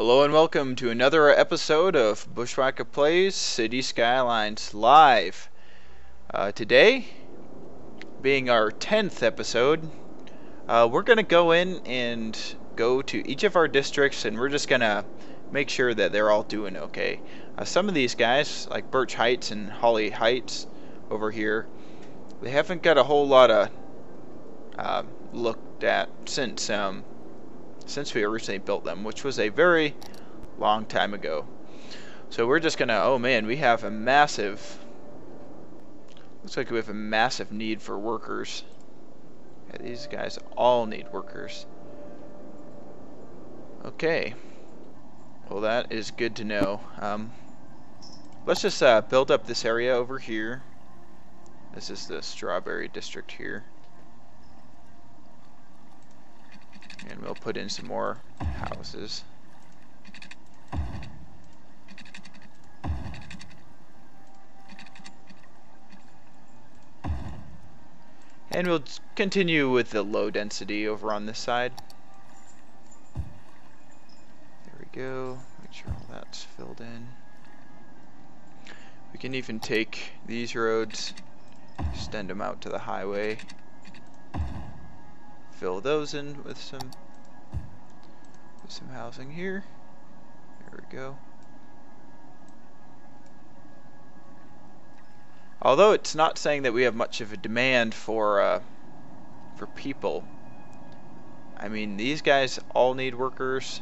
Hello and welcome to another episode of Bushwackah Plays City Skylines Live. Today, being our 10th episode, we're going to go in and go to each of our districts and we're just going to make sure that they're all doing okay. Some of these guys, like Birch Heights and Holly Heights over here, they haven't got a whole lot of looked at since we originally built them, which was a very long time ago. So we're just gonna, oh man, we have a massive, looks like we have a massive need for workers. Yeah, these guys all need workers. Okay, well that is good to know. Let's just build up this area over here. This is the strawberry district here. And we'll put in some more houses. And we'll continue with the low density over on this side. There we go. Make sure all that's filled in. We can even take these roads, extend them out to the highway. Fill those in with some housing here. There we go. Although it's not saying that we have much of a demand for people. I mean, these guys all need workers.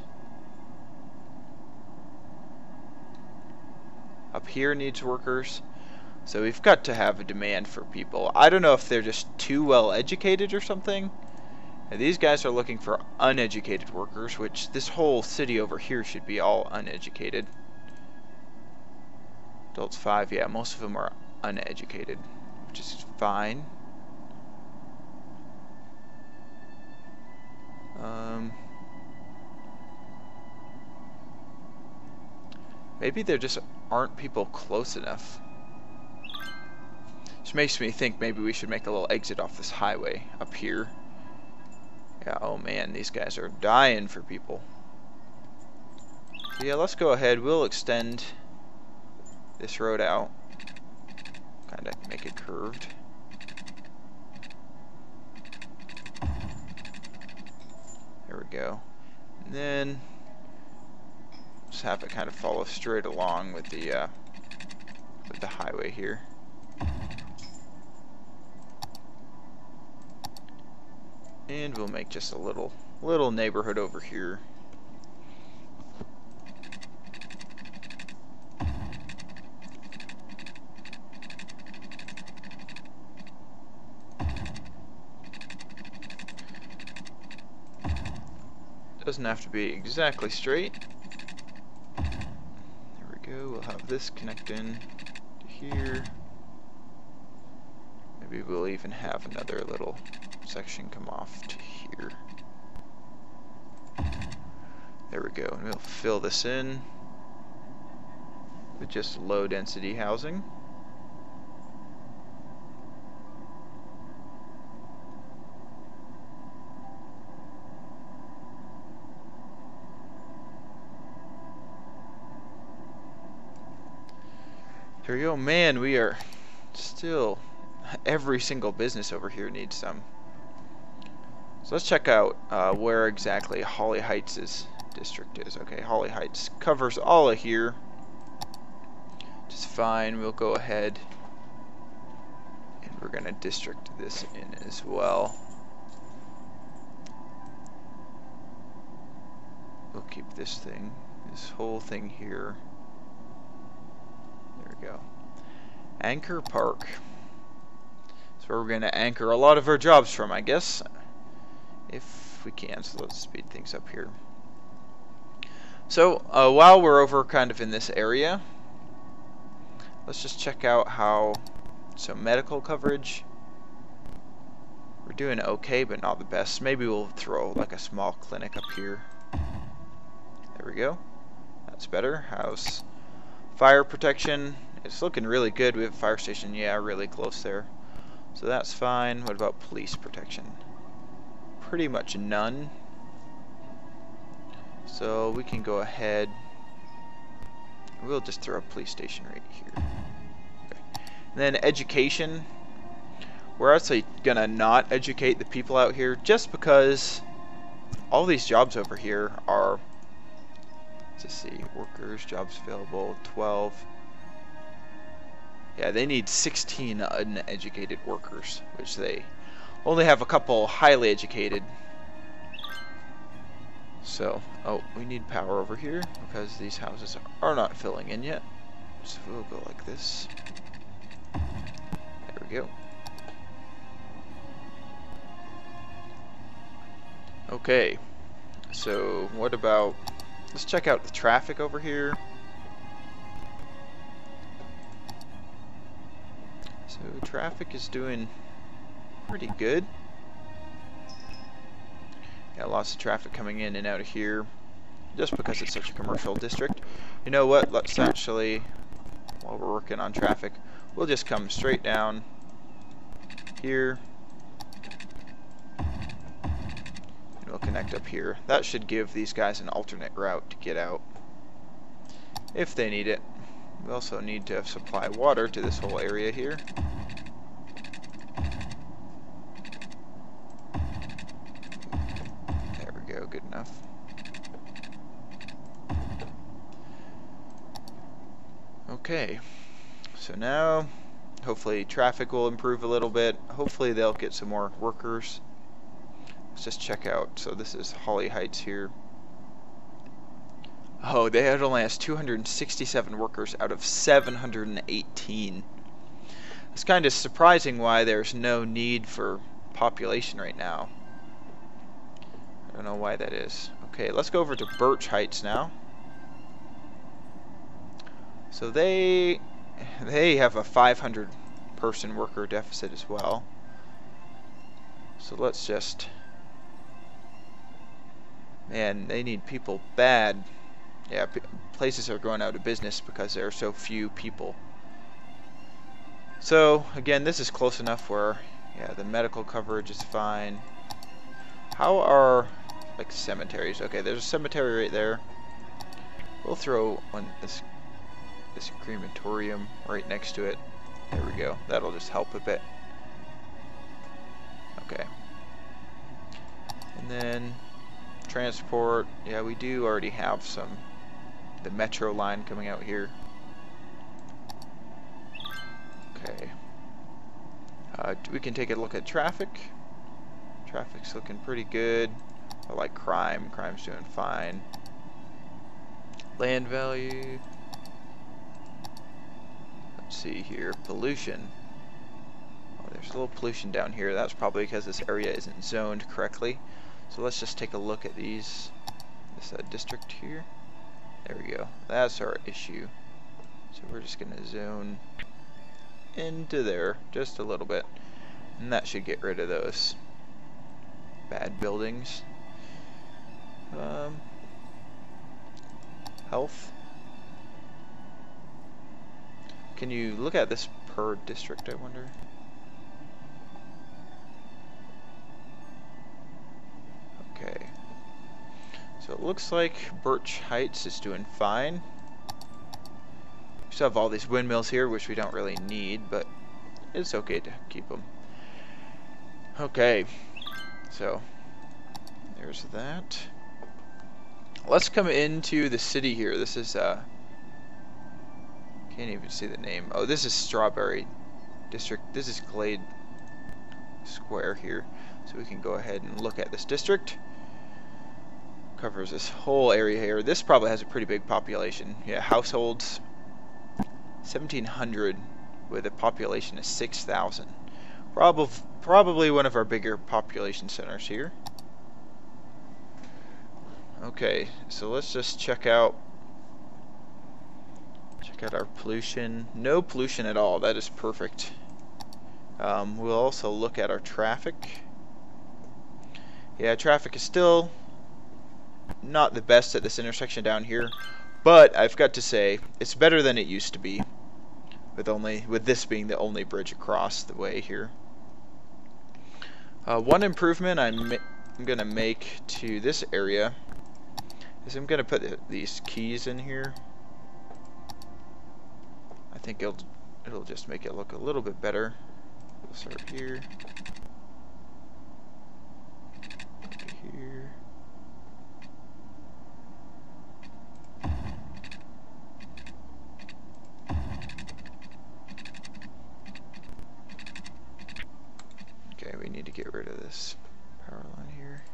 Up here needs workers. So we've got to have a demand for people. I don't know if they're just too well educated or something. These guys are looking for uneducated workers, which this whole city over here should be all uneducated. Adults 5, yeah, most of them are uneducated, which is fine. Maybe there just aren't people close enough. Which makes me think maybe we should make a little exit off this highway up here. Yeah, oh man, these guys are dying for people. So yeah, let's go ahead. We'll extend this road out. Kind of make it curved. There we go. And then just have it kind of follow straight along with the highway here. And we'll make just a little neighborhood over here. Doesn't have to be exactly straight. There we go. We'll have this connect in to here. Maybe we'll even have another little section come off to here. There we go, and we'll fill this in with just low density housing. There we go, man, we are still, every single business over here needs some. So let's check out where exactly Holly Heights' district is. Okay, Holly Heights covers all of here. Which is fine. We'll go ahead and we're going to district this in as well. We'll keep this whole thing here. There we go. Anchor Park. That's where we're going to anchor a lot of our jobs from, I guess. If we can, so let's speed things up here. So while we're over kind of in this area, let's just check out how some medical coverage. We're doing okay, but not the best. Maybe we'll throw like a small clinic up here. There we go. That's better. How's fire protection? It's looking really good. We have a fire station, yeah, really close there. So that's fine. What about police protection? Pretty much none. So we can go ahead. We'll just throw a police station right here. Okay. And then education. We're actually gonna not educate the people out here just because all these jobs over here are, let's see, workers, jobs available, 12. Yeah, they need 16 uneducated workers, which they only have a couple highly educated. So, oh, we need power over here because these houses are not filling in yet. So we'll go like this. There we go. Okay, so what about, let's check out the traffic over here. So traffic is doing pretty good. Got lots of traffic coming in and out of here just because it's such a commercial district. You know what, let's actually, while we're working on traffic, we'll just come straight down here. We'll connect up here. That should give these guys an alternate route to get out if they need it. We also need to supply water to this whole area here. There we go, good enough. Okay, so now hopefully traffic will improve a little bit. Hopefully they'll get some more workers. Let's just check out. So this is Holly Heights here. Oh, they only has 267 workers out of 718. It's kind of surprising why there's no need for population right now. I don't know why that is. Okay, let's go over to Birch Heights now. So they have a 500 person worker deficit as well. So let's just, man, they need people bad. Yeah, places are going out of business because there are so few people. So again, this is close enough where, yeah, the medical coverage is fine. How are, like, cemeteries? Okay, there's a cemetery right there. We'll throw on this crematorium right next to it. There we go. That'll just help a bit. Okay. And then transport. Yeah, we do already have the metro line coming out here. Okay. We can take a look at traffic. Traffic's looking pretty good. I like crime. Crime's doing fine. Land value. Let's see here. Pollution. Oh, there's a little pollution down here. That's probably because this area isn't zoned correctly. So let's just take a look at this district here. There we go. That's our issue. So we're just going to zone into there just a little bit. And that should get rid of those bad buildings. Health. Can you look at this per district, I wonder? Okay. So it looks like Birch Heights is doing fine. We still have all these windmills here, which we don't really need, but it's okay to keep them. Okay. So there's that. Let's come into the city here. This is can't even see the name. Oh, this is Strawberry District. This is Glade Square here. So we can go ahead and look at this district. Covers this whole area here. This probably has a pretty big population. Yeah, households 1,700 with a population of 6,000. Probably one of our bigger population centers here. Okay, so let's just check out our pollution. No pollution at all. That is perfect. We'll also look at our traffic. Yeah, traffic is still not the best at this intersection down here, but I've got to say it's better than it used to be, with this being the only bridge across the way here. One improvement I'm gonna make to this area is I'm gonna put these keys in here. I think it'll just make it look a little bit better. We'll start here. Go to here. Okay, we need to get rid of this power line here.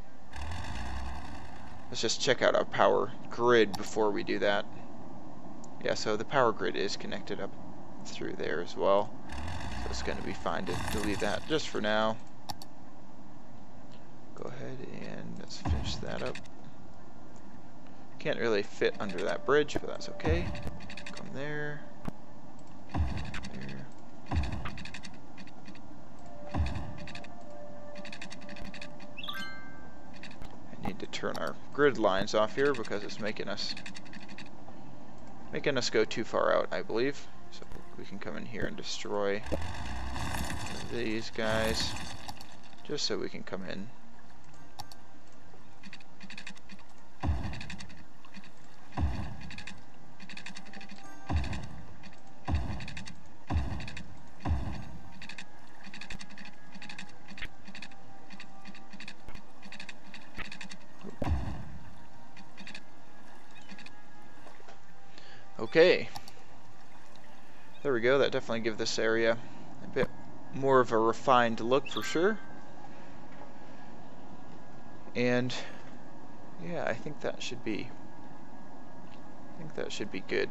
Let's just check out our power grid before we do that. Yeah, so the power grid is connected up through there as well. So it's going to be fine to delete that just for now. Go ahead and let's finish that up. Can't really fit under that bridge, but that's okay. Come there. There. I need to turn our grid lines off here because it's making us go too far out, I believe. So we can come in here and destroy these guys just so we can come in. Okay, there we go. That definitely gives this area a bit more of a refined look for sure. And yeah, I think that should be good.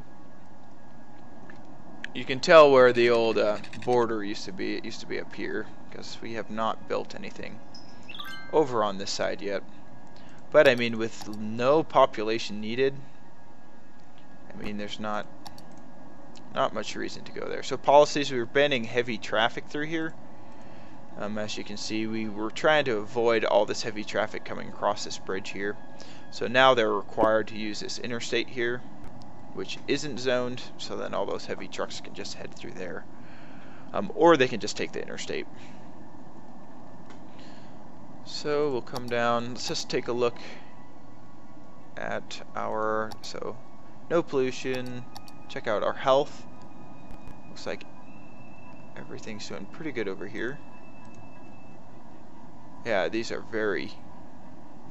You can tell where the old border used to be. It used to be up here because we have not built anything over on this side yet. But I mean, with no population needed, I mean, there's not much reason to go there. So policies, we were banning heavy traffic through here. As you can see, we were trying to avoid all this heavy traffic coming across this bridge here. So now they're required to use this interstate here, which isn't zoned, so then all those heavy trucks can just head through there. Or they can just take the interstate. So we'll come down. Let's just take a look at our... So no pollution. Check out our health. Looks like everything's doing pretty good over here. Yeah, these are very,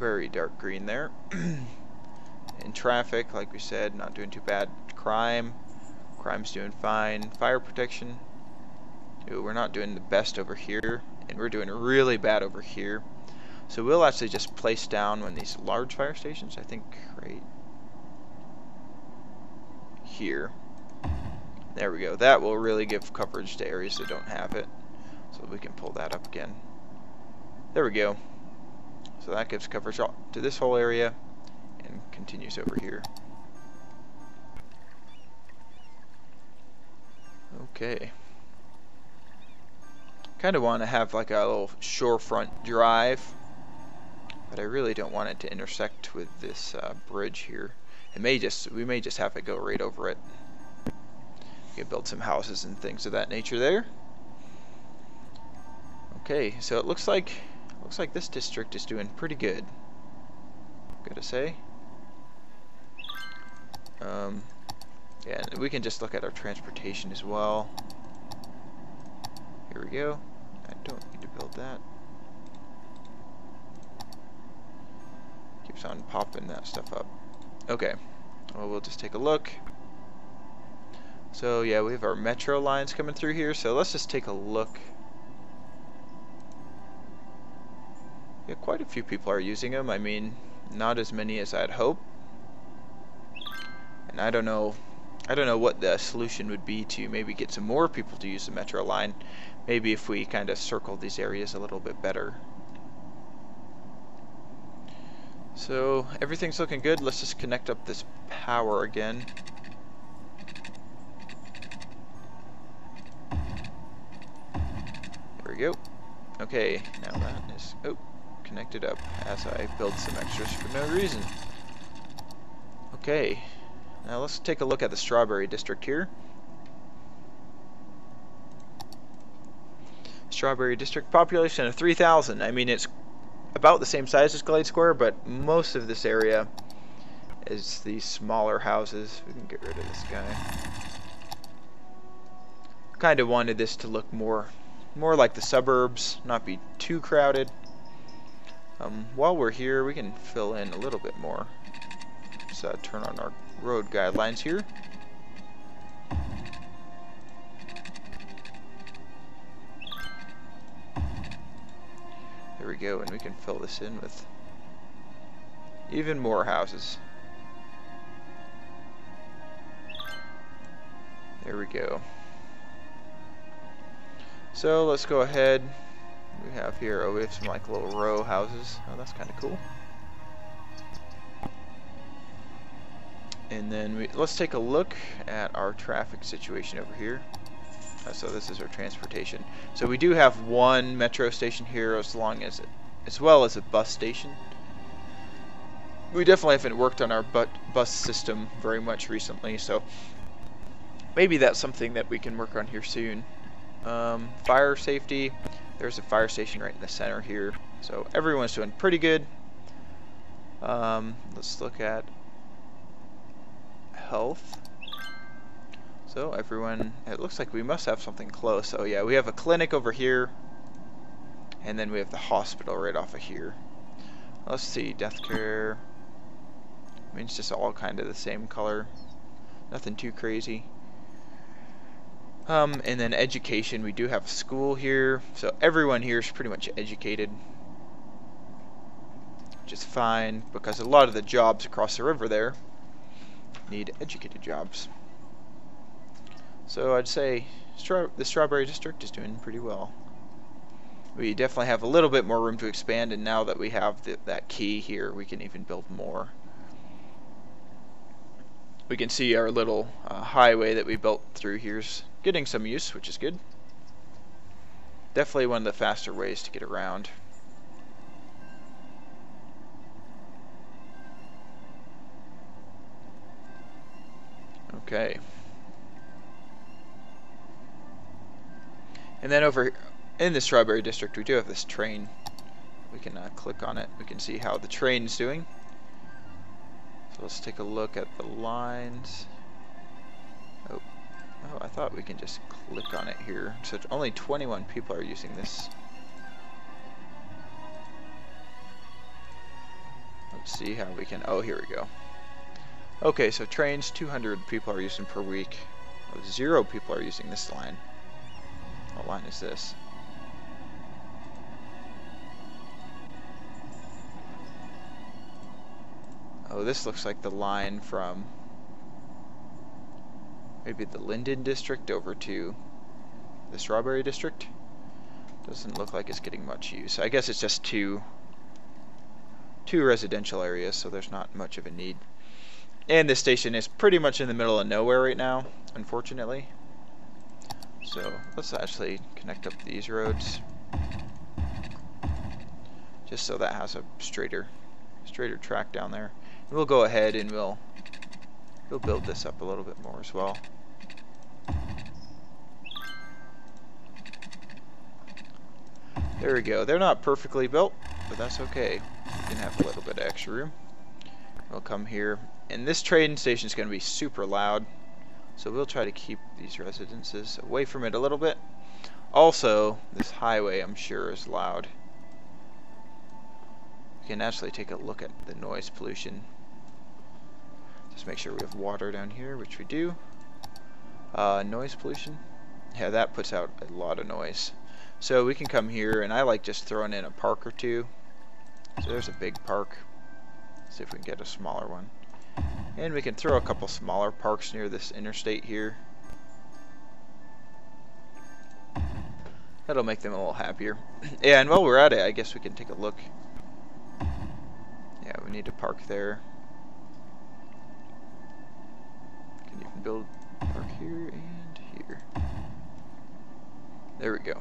very dark green there. In traffic, like we said, not doing too bad. Crime's doing fine. Fire protection. Ooh, we're not doing the best over here, and we're doing really bad over here. So we'll actually just place down one of these large fire stations, I think, right here. There we go. That will really give coverage to areas that don't have it. So we can pull that up again. There we go. So that gives coverage to this whole area and continues over here. Okay. Kind of want to have like a little shorefront drive, but I really don't want it to intersect with this bridge here. We may just have it go right over it. We can build some houses and things of that nature there. Okay, so it looks like this district is doing pretty good, gotta say. Yeah, and we can just look at our transportation as well. Here we go. I don't need to build that. Keeps on popping that stuff up. Okay, well, we'll just take a look. So yeah, we have our metro lines coming through here, so let's just take a look. Yeah, quite a few people are using them. I mean, not as many as I'd hope. And I don't know what the solution would be to maybe get some more people to use the metro line. Maybe if we kind of circle these areas a little bit better. So everything's looking good. Let's just connect up this power again. There we go. Okay, now that is connected up as I build some extras for no reason. Okay, now let's take a look at the strawberry district here. Strawberry district, population of 3,000. I mean, it's about the same size as Glade Square, but most of this area is these smaller houses. We can get rid of this guy. Kind of wanted this to look more like the suburbs, not be too crowded. While we're here, we can fill in a little bit more. Let's turn on our road guidelines here. There we go, and we can fill this in with even more houses. There we go. So let's go ahead. We have here, oh, we have some like little row houses. Oh, that's kind of cool. And then let's take a look at our traffic situation over here. So this is our transportation. So we do have one metro station here, as well as a bus station. We definitely haven't worked on our bus system very much recently, so maybe that's something that we can work on here soon. Fire safety. There's a fire station right in the center here, so everyone's doing pretty good. Let's look at health. So everyone, it looks like we must have something close. Oh yeah, we have a clinic over here, and then we have the hospital right off of here. Let's see, death care. I mean, it's just all kind of the same color. Nothing too crazy. And then education, we do have a school here, so everyone here is pretty much educated, which is fine because a lot of the jobs across the river there need educated jobs. So I'd say the Strawberry District is doing pretty well. We definitely have a little bit more room to expand, and now that we have that key here, we can even build more. We can see our little highway that we built through here's getting some use, which is good. Definitely one of the faster ways to get around. Okay. And then over in the Strawberry District, we do have this train. We can click on it. We can see how the train is doing. So let's take a look at the lines. Oh, I thought we can just click on it here. So only 21 people are using this. Let's see how we can, oh, here we go. Okay, so trains, 200 people are using per week. 0 people are using this line. What line is this? Oh, this looks like the line from maybe the Linden District over to the Strawberry District. Doesn't look like it's getting much use. I guess it's just two residential areas, so there's not much of a need. And this station is pretty much in the middle of nowhere right now, unfortunately. So let's actually connect up these roads, just so that has a straighter track down there. And we'll go ahead and we'll build this up a little bit more as well. There we go. They're not perfectly built, but that's okay. We can have a little bit of extra room. We'll come here, and this train station is going to be super loud, so we'll try to keep these residences away from it a little bit. Also, this highway, I'm sure, is loud. We can actually take a look at the noise pollution. Just make sure we have water down here, which we do. Noise pollution. Yeah, that puts out a lot of noise. So we can come here, and I like just throwing in a park or two. So there's a big park. See if we can get a smaller one. And we can throw a couple smaller parks near this interstate here. That'll make them a little happier. Yeah, and while we're at it, I guess we can take a look. Yeah, we need to park there. Can you build a park here and here? There we go.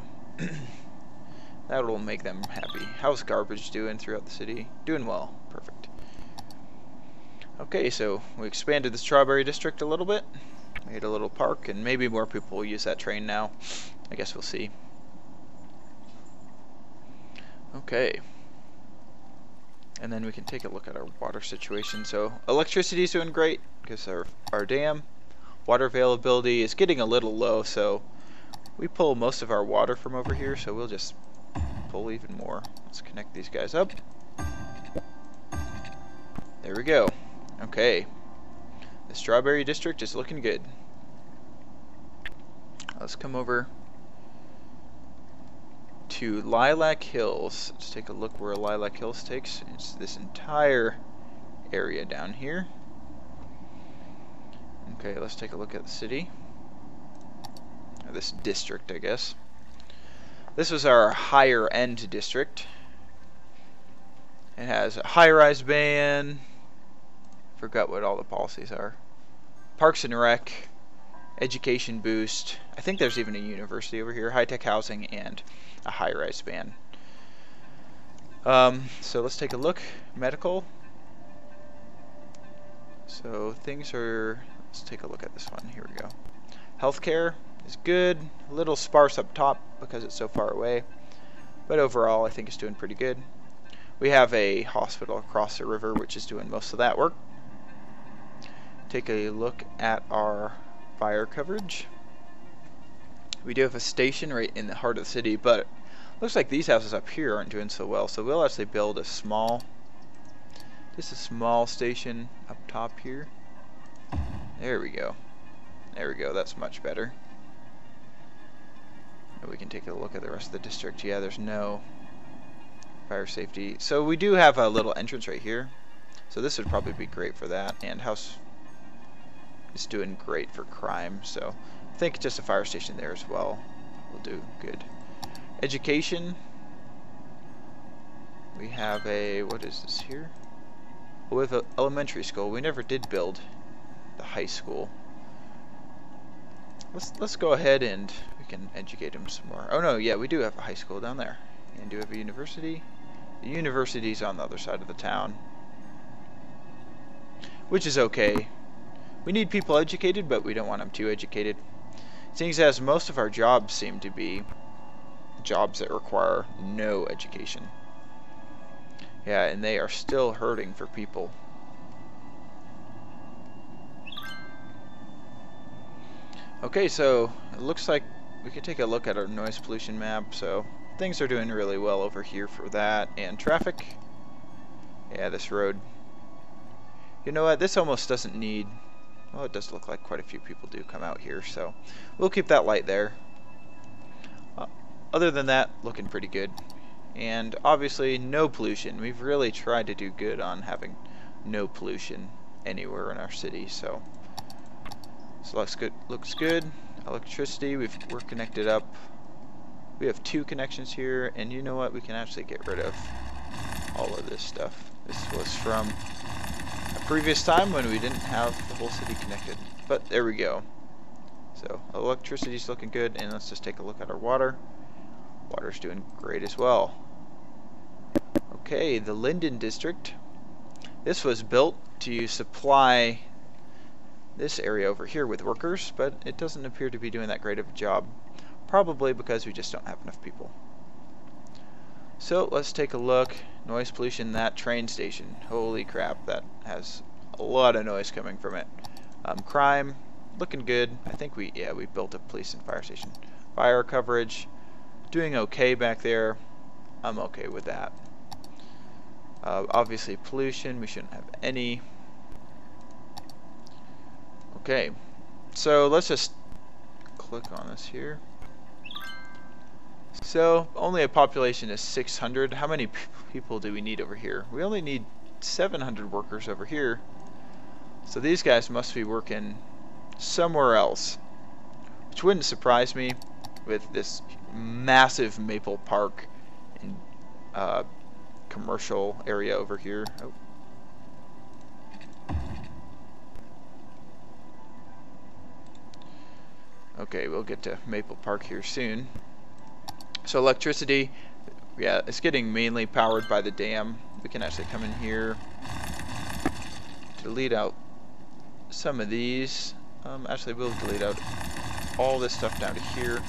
That'll make them happy. How's garbage doing throughout the city? Doing well. Perfect. Okay, so we expanded the Strawberry District a little bit. Made a little park, and maybe more people will use that train now. I guess we'll see. And then we can take a look at our water situation. So electricity is doing great because our dam. Water availability is getting a little low, so we pull most of our water from over here, so we'll just pull even more. Let's connect these guys up. There we go. Okay. The Strawberry District is looking good. Let's come over to Lilac Hills. Let's take a look where Lilac Hills takes. It's this entire area down here. Okay, let's take a look at the city. Or this district, I guess. This was our higher end district. It has a high-rise ban. Forgot what all the policies are. Parks and Rec. Education boost. I think there's even a university over here. High-tech housing and a high-rise ban. So let's take a look. Medical. So things are... Let's take a look at this one. Here we go. Healthcare is good. A little sparse up top because it's so far away. But overall, I think it's doing pretty good. We have a hospital across the river, which is doing most of that work. Take a look at our fire coverage. We do have a station right in the heart of the city, but it looks like these houses up here aren't doing so well. So we'll actually build a small station up top here. There we go. There we go. That's much better. And we can take a look at the rest of the district. Yeah, there's no fire safety. So we do have a little entrance right here. So this would probably be great for that. And house is doing great for crime. So I think just a fire station there as well will do good. Education. We have a, what is this here? Oh, we have an elementary school. We never did build the high school. Let's go ahead and we can educate them some more. Oh no, yeah, we do have a high school down there. And do we have a university? The university's on the other side of the town, which is okay. We need people educated, but we don't want them too educated. Seeing as most of our jobs seem to be jobs that require no education. Yeah, and they are still hurting for people. Okay, so it looks like we could take a look at our noise pollution map. So things are doing really well over here for that. And traffic. Yeah, this road. You know what? This almost doesn't need... Well, it does look like quite a few people do come out here. So we'll keep that light there. Other than that, looking pretty good. And obviously, no pollution. We've really tried to do good on having no pollution anywhere in our city. So looks good. Looks good. Electricity, we're connected up. We have 2 connections here, and you know what? We can actually get rid of all of this stuff. This was from a previous time when we didn't have the whole city connected. But there we go. So electricity's looking good, and let's just take a look at our water. Water's doing great as well. Okay, the Linden District. This was built to supply this area over here with workers, but it doesn't appear to be doing that great of a job. Probably because we just don't have enough people. So let's take a look. Noise pollution, that train station. Holy crap, that has a lot of noise coming from it. Crime, looking good. I think we built a police and fire station. Fire coverage, doing okay back there. I'm okay with that. Obviously pollution, we shouldn't have any. Okay, so let's just click on this here. So only a population is 600. How many people do we need over here? We only need 700 workers over here. So these guys must be working somewhere else, which wouldn't surprise me with this massive maple park and commercial area over here. Oh. Okay, we'll get to Maple Park here soon. So electricity, yeah, it's getting mainly powered by the dam. We can actually come in here, delete out some of these. Actually, we'll delete out all this stuff down to here.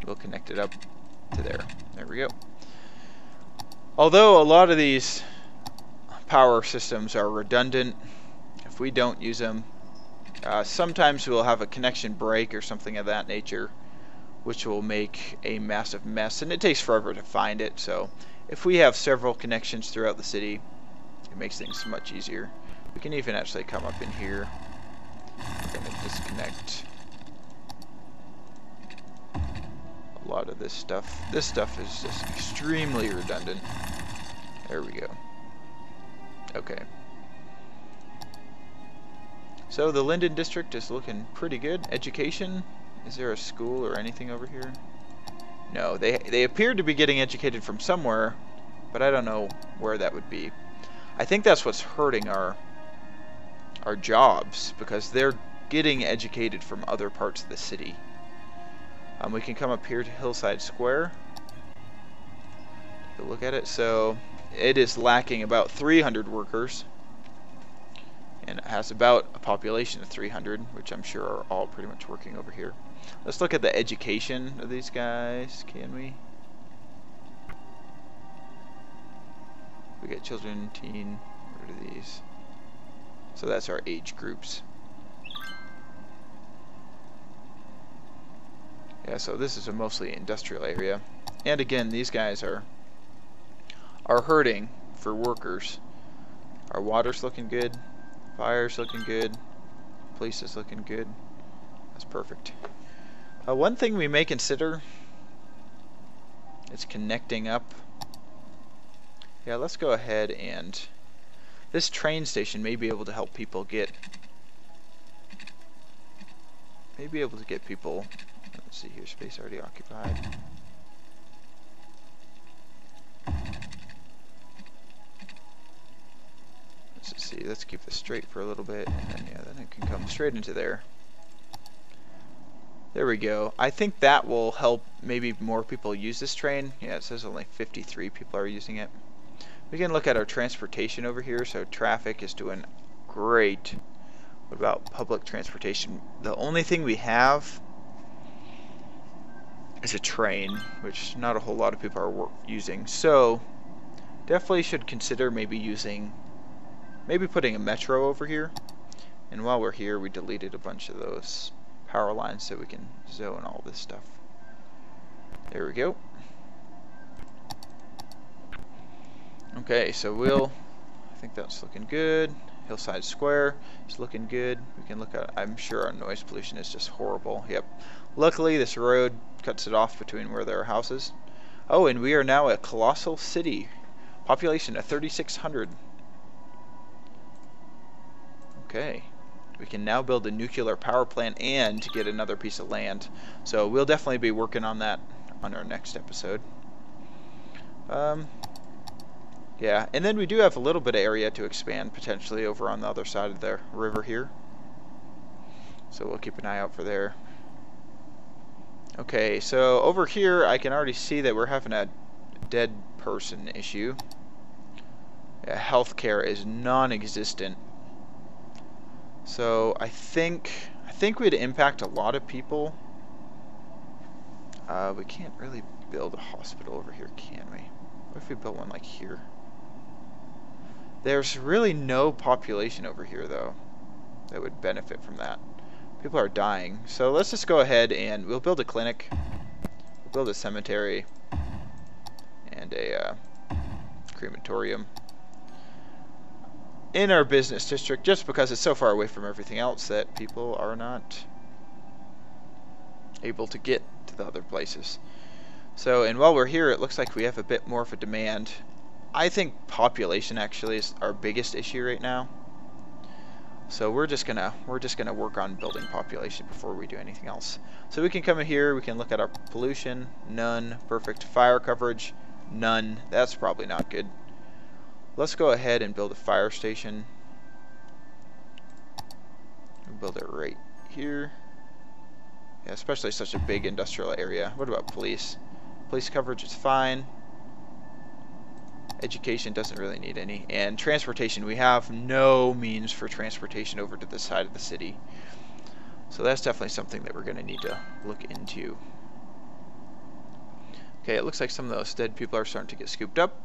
We'll connect it up to there. There we go. Although a lot of these power systems are redundant. If we don't use them, sometimes we'll have a connection break or something of that nature, which will make a massive mess, and it takes forever to find it. So if we have several connections throughout the city, it makes things much easier. We can even actually come up in here. We're going to disconnect a lot of this stuff. This stuff is just extremely redundant. There we go. Okay. So the Linden district is looking pretty good. Education, is there a school or anything over here? No, they appear to be getting educated from somewhere, but I don't know where that would be. I think that's what's hurting our jobs, because they're getting educated from other parts of the city. We can come up here to Hillside Square. Take a look at it. So it is lacking about 300 workers, and it has about a population of 300, which I'm sure are all pretty much working over here. Let's look at the education of these guys, can we? We get children, teen, what are these? So that's our age groups. Yeah, so this is a mostly industrial area. And again, these guys are hurting for workers. Our water's looking good. Fire's looking good. Police is looking good. That's perfect. One thing we may consider is connecting up. Yeah, let's go ahead and... This train station may be able to help people get... people... Let's see here, space already occupied. Let's just see, let's keep this straight for a little bit, and then, yeah, then it can come straight into there. There we go. I think that will help maybe more people use this train. Yeah, it says only 53 people are using it. We can look at our transportation over here. So traffic is doing great. What about public transportation? The only thing we have is a train, which not a whole lot of people are using. So definitely should consider maybe putting a metro over here. And while we're here, we deleted a bunch of those power lines so we can zone all this stuff. There we go. Okay, so I think that's looking good. Hillside Square is looking good. We can look at, I'm sure our noise pollution is just horrible. Yep. Luckily, this road cuts it off between where there are houses. Oh, and we are now a colossal city. Population of 3,600. Okay. We can now build a nuclear power plant and get another piece of land. So we'll definitely be working on that on our next episode. Yeah, and then we do have a little bit of area to expand potentially over on the other side of the river here. So we'll keep an eye out for there. Okay, so over here I can already see that we're having a dead person issue. Yeah, healthcare is non-existent. So I think we'd impact a lot of people. We can't really build a hospital over here, can we? What if we built one like here? There's really no population over here though that would benefit from that. People are dying. So let's just go ahead and we'll build a clinic. We'll build a cemetery and a crematorium in our business district, just because it's so far away from everything else that people are not able to get to the other places. So, and while we're here, it looks like we have a bit more of a demand. I think population actually is our biggest issue right now. So we're just gonna work on building population before we do anything else. So we can come in here, we can look at our pollution, none, perfect. Fire coverage, none. That's probably not good. Let's go ahead and build a fire station. We'll build it right here. Yeah, especially such a big industrial area. What about police? Police coverage is fine. Education doesn't really need any. And transportation, we have no means for transportation over to this side of the city. So that's definitely something that we're going to need to look into. Okay, it looks like some of those dead people are starting to get scooped up.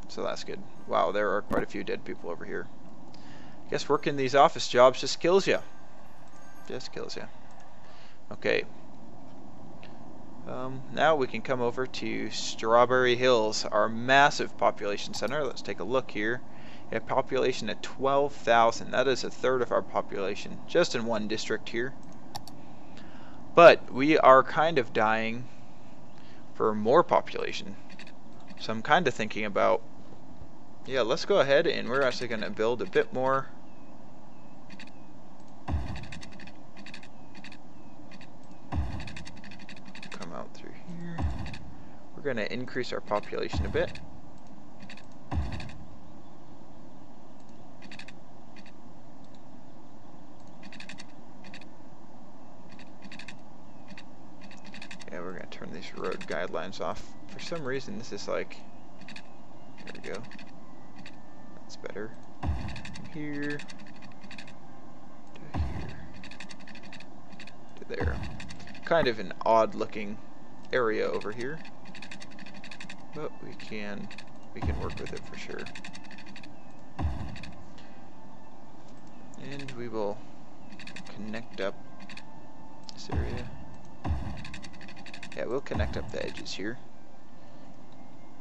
So that's good. Wow, there are quite a few dead people over here. I guess working these office jobs just kills you. Just kills you. Okay. Now we can come over to Strawberry Hills, our massive population center. Let's take a look here. We have population at 12,000. That is a third of our population, just in one district here. But we are kind of dying for more population. So I'm kind of thinking about, yeah, let's go ahead and we're actually going to build a bit more. Come out through here. We're going to increase our population a bit. Yeah, we're going to turn these road guidelines off. For some reason, this is like, there we go. That's better. From here to here to there. Kind of an odd looking area over here, but we can work with it for sure. And we will connect up this area. Yeah, we'll connect up the edges here.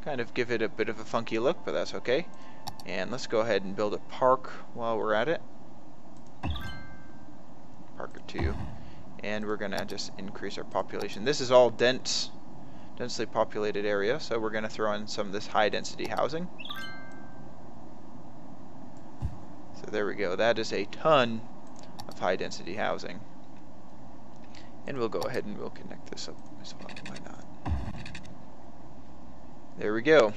Kind of give it a bit of a funky look, but that's okay. And let's go ahead and build a park while we're at it. Park or two. And we're gonna just increase our population. This is all densely populated area, so we're gonna throw in some of this high density housing. So there we go. That is a ton of high density housing. And we'll go ahead and we'll connect this up as well. Why not? There we go.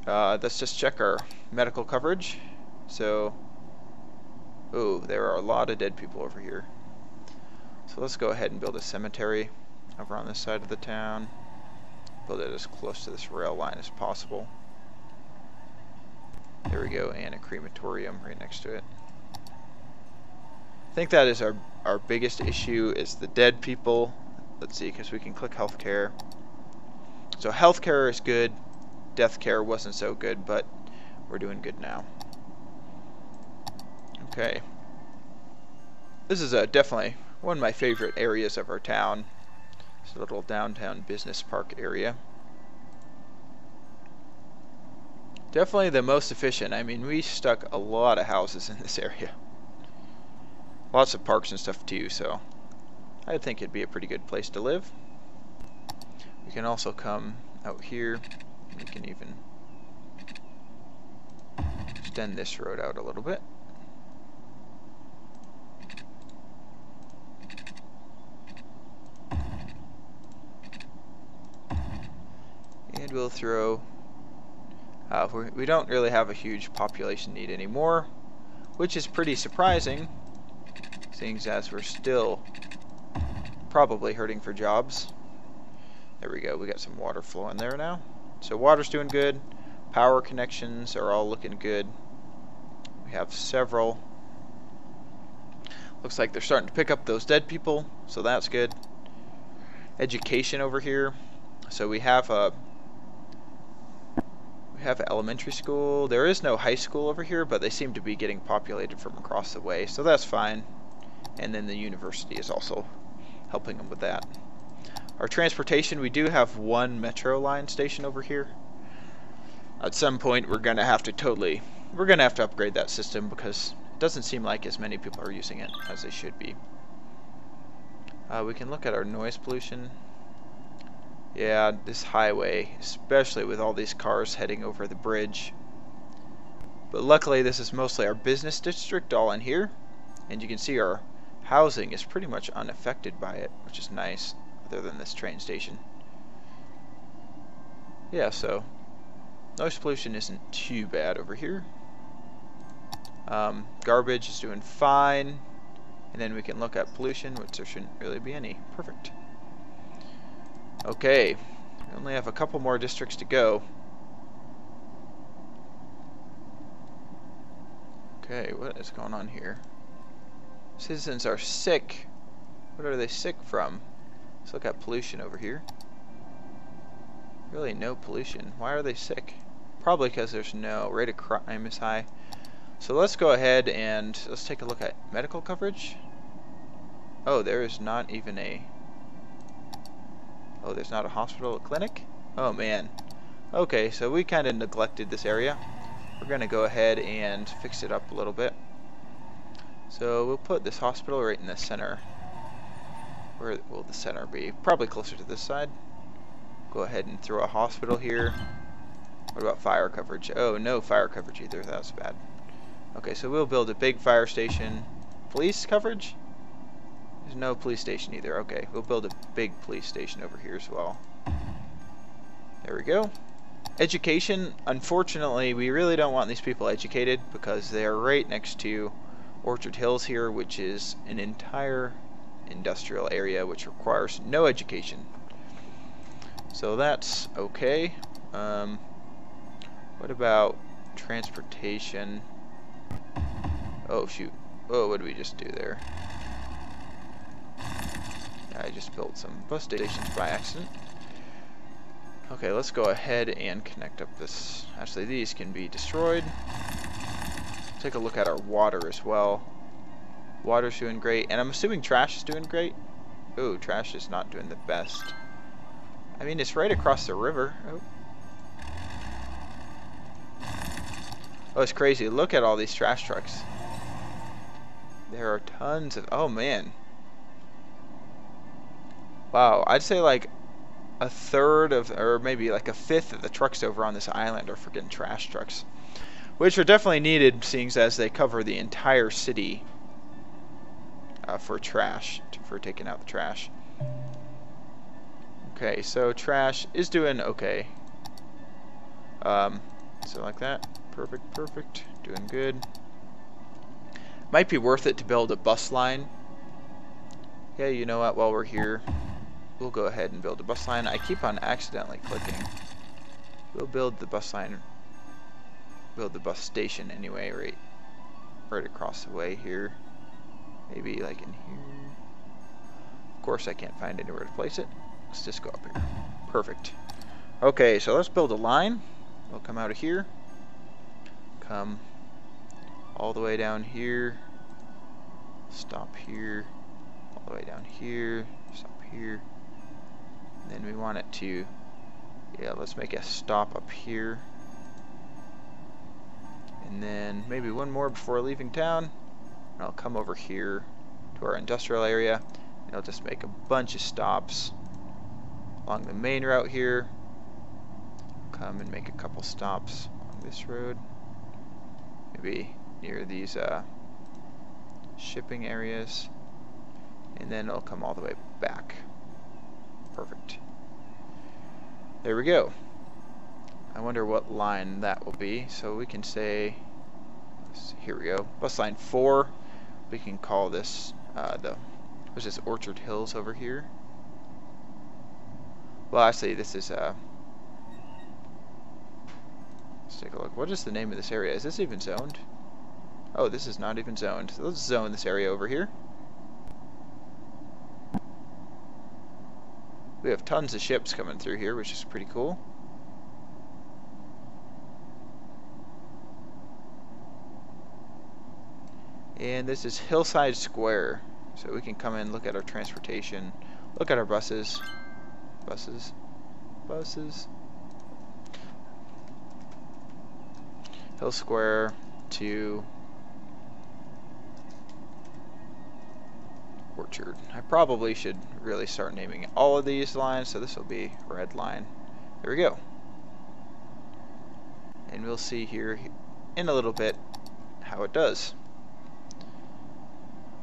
Let's just check our medical coverage. So, oh, there are a lot of dead people over here. So let's go ahead and build a cemetery over on this side of the town. Build it as close to this rail line as possible. There we go, and a crematorium right next to it. I think that is our biggest issue is the dead people. Let's see, because we can click healthcare. So healthcare is good. Death care wasn't so good, but we're doing good now. Okay. This is definitely one of my favorite areas of our town. It's a little downtown business park area. Definitely the most efficient. I mean, we stuck a lot of houses in this area. Lots of parks and stuff too, so I think it'd be a pretty good place to live. We can also come out here. We can even extend this road out a little bit. And we'll throw, we don't really have a huge population need anymore, which is pretty surprising, seeing as we're still probably hurting for jobs. There we go, we got some water flowing there now. So water's doing good, power connections are all looking good. We have several. Looks like they're starting to pick up those dead people, so that's good. Education over here. So we have an elementary school. There is no high school over here, but they seem to be getting populated from across the way, so that's fine. And then the university is also helping them with that. Our transportation, we do have one metro line station over here. At some point we're gonna have to upgrade that system because it doesn't seem like as many people are using it as they should be. We can look at our noise pollution. Yeah, this highway, especially with all these cars heading over the bridge. But luckily this is mostly our business district all in here, and you can see our housing is pretty much unaffected by it, which is nice, other than this train station. Yeah, so noise pollution isn't too bad over here. Garbage is doing fine, and then we can look at pollution, which there shouldn't really be any. Perfect. Okay, we only have a couple more districts to go. Okay, what is going on here? Citizens are sick. What are they sick from? Let's look at pollution over here. Really no pollution. Why are they sick? Probably because there's no rate of crime is high. So let's go ahead and let's take a look at medical coverage. Oh, there is not even a... Oh, there's not a hospital or clinic? Oh man. Okay, so we kind of neglected this area. We're going to go ahead and fix it up a little bit. So we'll put this hospital right in the center. Where will the center be? Probably closer to this side. Go ahead and throw a hospital here. What about fire coverage? Oh, no fire coverage either. That was bad. Okay, so we'll build a big fire station. Police coverage? There's no police station either. Okay, we'll build a big police station over here as well. There we go. Education, unfortunately, we really don't want these people educated because they are right next to Orchard Hills here, which is an entire industrial area which requires no education. So that's okay. What about transportation? Oh shoot. Oh, what did we just do there? I just built some bus stations by accident. Okay, let's go ahead and connect up this. Actually, these can be destroyed. Take a look at our water as well. Water's doing great, and I'm assuming trash is doing great. Oh, trash is not doing the best. I mean, it's right across the river. Oh, it's crazy. Look at all these trash trucks. There are tons of... Oh, man. Wow, I'd say like a third of, or maybe like a fifth of the trucks over on this island are freaking trash trucks. Which are definitely needed, seeing as they cover the entire city for trash, for taking out the trash. Okay, so trash is doing okay. So like that. Perfect, perfect. Doing good. Might be worth it to build a bus line. Yeah, you know what? While we're here, we'll go ahead and build a bus line. I keep on accidentally clicking. We'll build the bus line. Build the bus station anyway, right across the way here. Maybe like in here. Of course, I can't find anywhere to place it. Let's just go up here. Perfect. Okay, so let's build a line. We'll come out of here. Come all the way down here. Stop here. All the way down here. Stop here. And then we want it to, yeah, let's make a stop up here. And then maybe one more before leaving town. And I'll come over here to our industrial area. And I'll just make a bunch of stops along the main route here. Come and make a couple stops on this road. Maybe near these shipping areas. And then it'll come all the way back. Perfect. There we go. I wonder what line that will be. So we can say, here we go, bus line 4. We can call this what's this, Orchard Hills over here. Well, actually, this is let's take a look. What is the name of this area? Is this even zoned? Oh, this is not even zoned. So let's zone this area over here. We have tons of ships coming through here, which is pretty cool. And this is Hillside Square. So we can come in, look at our transportation, look at our buses. Buses. Hill Square to Orchard. I probably should really start naming all of these lines, so this will be red line. There we go. And we'll see here in a little bit how it does.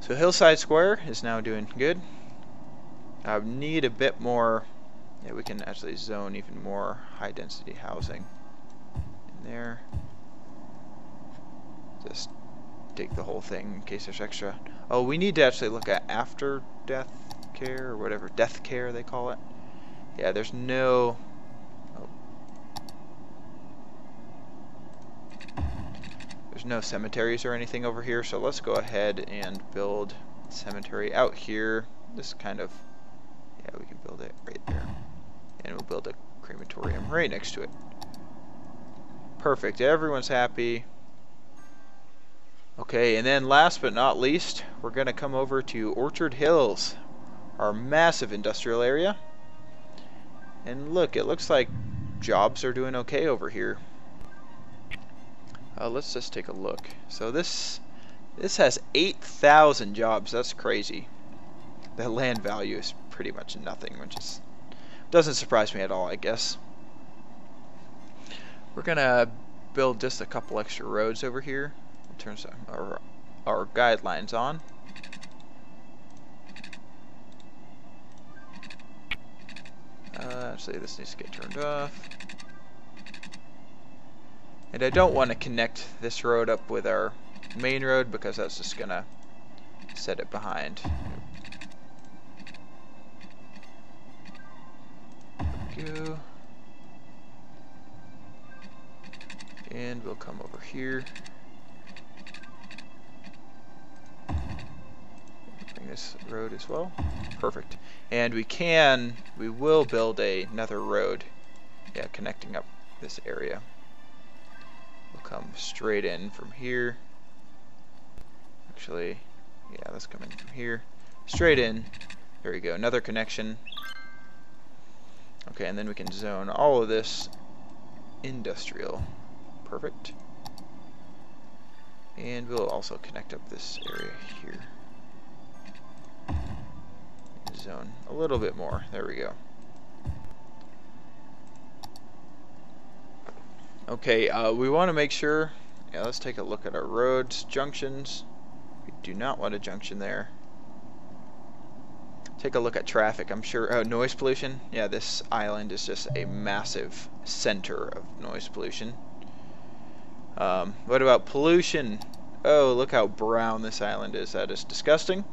So Hillside Square is now doing good. I need a bit more, yeah, we can actually zone even more high density housing in there. Just take the whole thing in case there's extra. Oh, we need to actually look at after death care, or whatever, death care they call it. Yeah, there's no... Oh. There's no cemeteries or anything over here, so let's go ahead and build a cemetery out here. This kind of... Yeah, we can build it right there. And we'll build a crematorium right next to it. Perfect. Everyone's happy. Okay, and then last but not least, we're going to come over to Orchard Hills, our massive industrial area. And look, it looks like jobs are doing okay over here. Let's just take a look. So this has 8,000 jobs. That's crazy. The land value is pretty much nothing, which is doesn't surprise me at all, I guess. We're gonna build just a couple extra roads over here. We'll turn some our guidelines on. Actually, this needs to get turned off. And I don't want to connect this road up with our main road because that's just gonna set it behind. Go. And we'll come over here. Bring this road as well. Perfect. And we will build another road. Yeah, connecting up this area. We'll come straight in from here. Actually, yeah, let's come in from here. Straight in. There we go. Another connection. Okay, and then we can zone all of this industrial. Perfect. And we'll also connect up this area here. Zone a little bit more. There we go. Okay, we want to make sure. Yeah, let's take a look at our roads, junctions. We do not want a junction there. Take a look at traffic. I'm sure noise pollution. Yeah, this island is just a massive center of noise pollution. What about pollution? Oh, look how brown this island is. That is disgusting.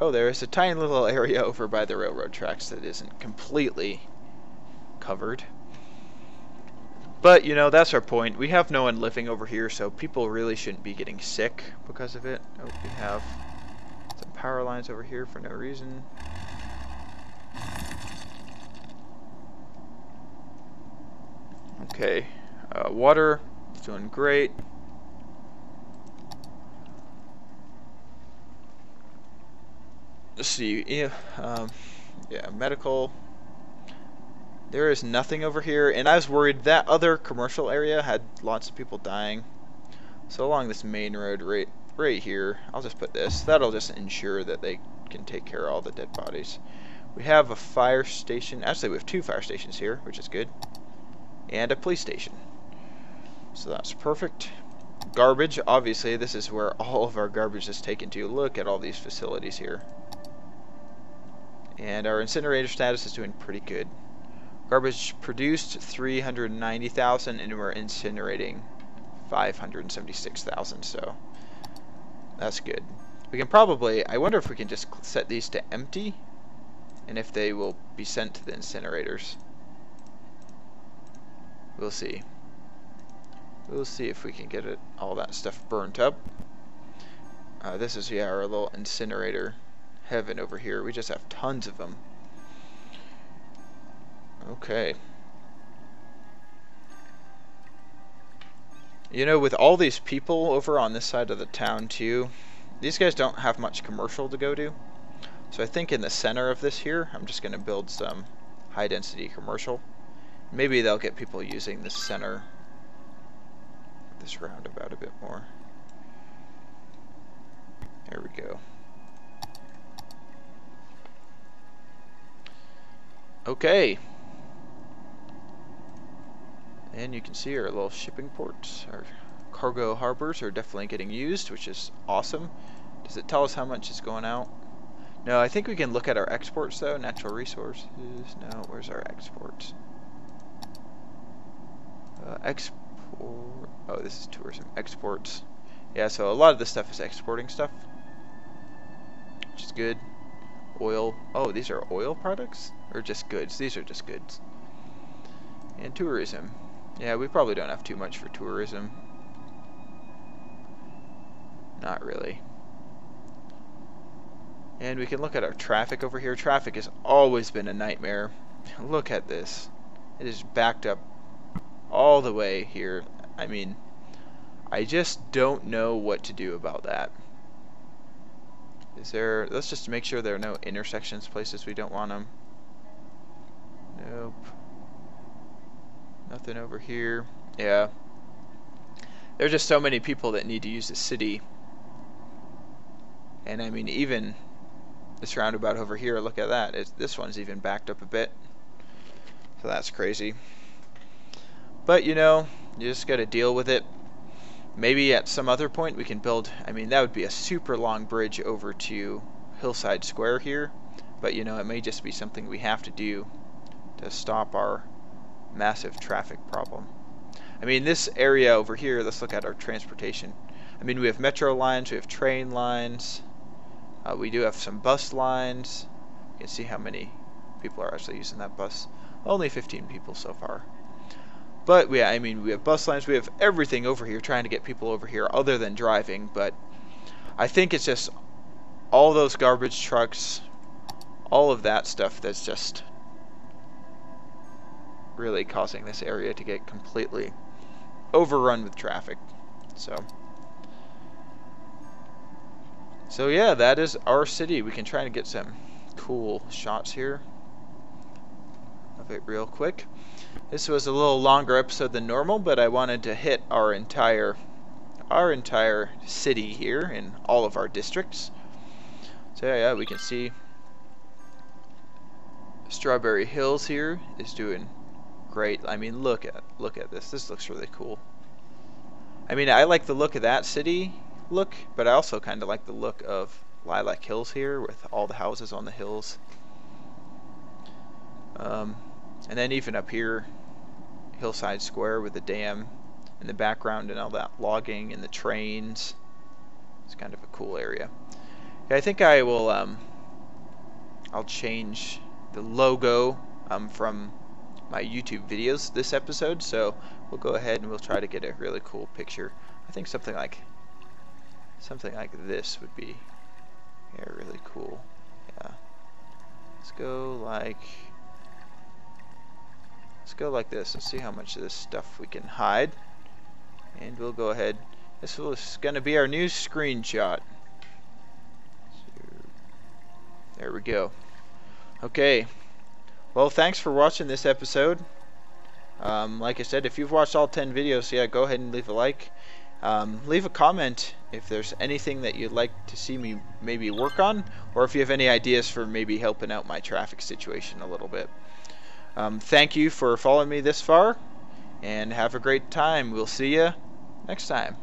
Oh, there is a tiny little area over by the railroad tracks that isn't completely covered. But, you know, that's our point. We have no one living over here, so people really shouldn't be getting sick because of it. Oh, we have some power lines over here for no reason. Okay, water is doing great. Let's see, yeah, medical. There is nothing over here, and I was worried that other commercial area had lots of people dying. So along this main road right here, I'll just put this. That'll just ensure that they can take care of all the dead bodies. We have a fire station. Actually, we have 2 fire stations here, which is good. And a police station. So that's perfect. Garbage, obviously, this is where all of our garbage is taken to. Look at all these facilities here. And our incinerator status is doing pretty good. Garbage produced 390,000, and we're incinerating 576,000, so that's good. We can probably, I wonder if we can just set these to empty, and if they will be sent to the incinerators. We'll see. We'll see if we can get it, all that stuff burnt up. This is, yeah, our little incinerator heaven over here. We just have tons of them. Okay. You know, with all these people over on this side of the town too, these guys don't have much commercial to go to. So I think in the center of this here, I'm just going to build some high density commercial. Maybe they'll get people using the center of this roundabout a bit more. There we go. Okay. And you can see our little shipping ports, our cargo harbors are definitely getting used, which is awesome. Does it tell us how much is going out? No, I think we can look at our exports though. Natural resources. No, where's our exports? Export. Oh, this is tourism. Exports. Yeah, so a lot of this stuff is exporting stuff, which is good. Oil. Oh, these are oil products? Or just goods? These are just goods. And tourism. Yeah, we probably don't have too much for tourism. Not really. And we can look at our traffic over here. Traffic has always been a nightmare. look at this. It is backed up all the way here. I mean, I just don't know what to do about that. Is there... Let's just make sure there are no intersections, places we don't want them. Nope. Nothing over here. Yeah. There's just so many people that need to use the city. And I mean, even this roundabout over here, look at that. This one's even backed up a bit. So that's crazy. But, you know, you just got to deal with it. Maybe at some other point we can build... I mean, that would be a super long bridge over to Hillside Square here. But, you know, it may just be something we have to do to stop our massive traffic problem. I mean, this area over here, let's look at our transportation. I mean, we have metro lines, we have train lines, we do have some bus lines. You can see how many people are actually using that bus. Only 15 people so far. But, yeah, I mean, we have bus lines, we have everything over here trying to get people over here other than driving. But I think it's just all those garbage trucks, all of that stuff that's just really causing this area to get completely overrun with traffic. So yeah, that is our city. We can try to get some cool shots here of it real quick. This was a little longer episode than normal, but I wanted to hit our entire city here in all of our districts. So yeah, we can see Strawberry Hills here is doing great. I mean, look at this. This looks really cool. I mean, I like the look of that city look, but I also kind of like the look of Lilac Hills here with all the houses on the hills. And then even up here, Hillside Square with the dam in the background and all that logging and the trains. It's kind of a cool area. Okay, I think I will I'll change the logo from my YouTube videos this episode, so we'll go ahead and we'll try to get a really cool picture. I think something like this would be really cool. Yeah. Let's go like this and see how much of this stuff we can hide. And we'll go ahead. This is going to be our new screenshot. So, there we go. Okay. Well, thanks for watching this episode. Like I said, if you've watched all 10 videos, yeah, go ahead and leave a like. Leave a comment if there's anything that you'd like to see me maybe work on, or if you have any ideas for maybe helping out my traffic situation a little bit. Thank you for following me this far, and have a great time. We'll see you next time.